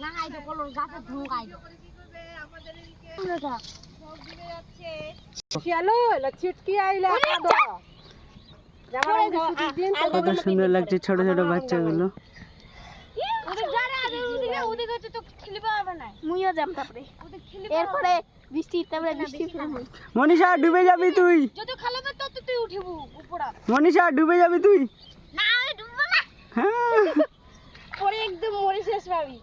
না আইতো কলর গাছে ঢুকাই দাও আমাদের এদিকে সব দিকে যাচ্ছে শিয়ালো লা ছিটকি আইলা কাদো কত সুন্দর লাগছে ছোট ছোট বাচ্চাগুলো। মনীষা ডুবে যাবি তুই, মনীষা ডুবে যাবি তুই। পরে একদম মরে শেষ পাবি।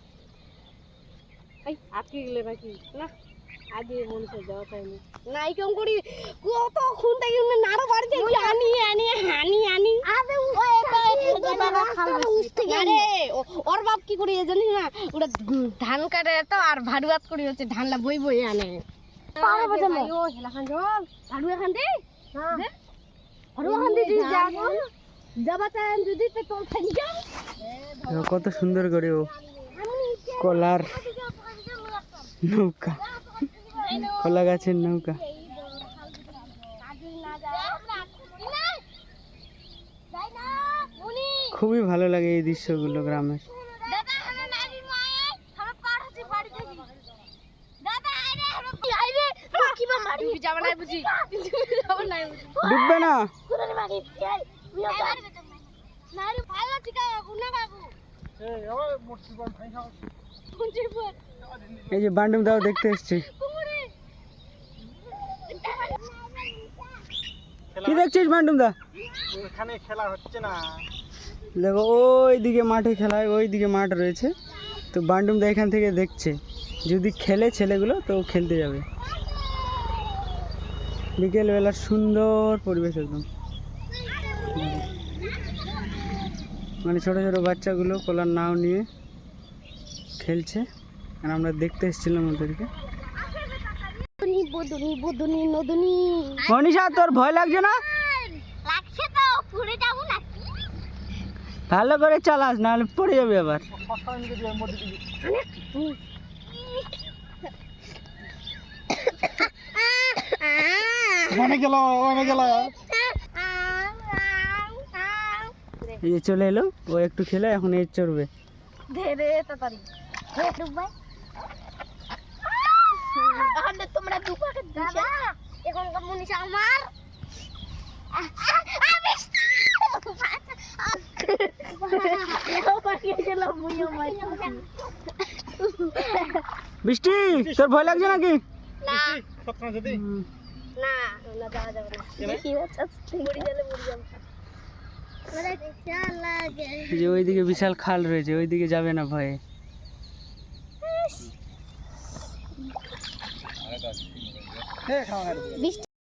আটকে গেলে নাকি না আগে মনীষা যাওয়া চাইনি না এই কেমন করি কত খুন থেকে নাড়ো বাড়িতে আনি আনি হানি আনি আরে ওর বাপ কি করি জানিস না ওটা ধান কাটে তো আর ভাড়ুয়াত করি হচ্ছে ধানলা বই বই আনে পারে বাজামো ও হেলাখান জল ভাড়ুয়া খান দে ভাড়ুয়া খান দে যাবা চান যদি তো তোল খাই যাও। কত সুন্দর করে ও কলার নৌকা, কলা গাছের নৌকা। খুবই ভালো লাগে এই দৃশ্যগুলো গ্রামের। ডুববে না এই যে বান্ডুম দাও দেখতে এসছি। কি দেখছিস বান্ডুম দা? এখানে খেলা হচ্ছে না, দেখো ওই দিকে মাঠে খেলা হয়, ওই দিকে মাঠ রয়েছে। তো বান্ডুম দা এখান থেকে দেখছে, যদি খেলে ছেলেগুলো তো খেলতে যাবে। বিকেলবেলার সুন্দর পরিবেশ একদম, মানে ছোট ছোট বাচ্চাগুলো কলার নাও নিয়ে খেলছে আর আমরা দেখতে এসেছিলাম ওদেরকে। মনীষা তোর ভয় লাগছে না? লাগছে তো, পড়ে যাবো নাকি? ভালো করে চালাস নাহলে পড়ে যাবে আবার। এই যে চলে এলো, ও একটু খেলে এখন এই চড়বে। ধীরে তাড়াতাড়ি ডুববাই এখন তোমরা ডুবাকে দাদা এখন মনীষা আমার বৃষ্টি তোর ভয় লাগছে নাকি? না না না যাওয়া যাবে না, দেখি বাচ্চা মরে গেলে মরে যাবে। যে ওইদিকে বিশাল খাল রয়েছে, ওইদিকে যাবে না ভয়ে। বৃষ্টি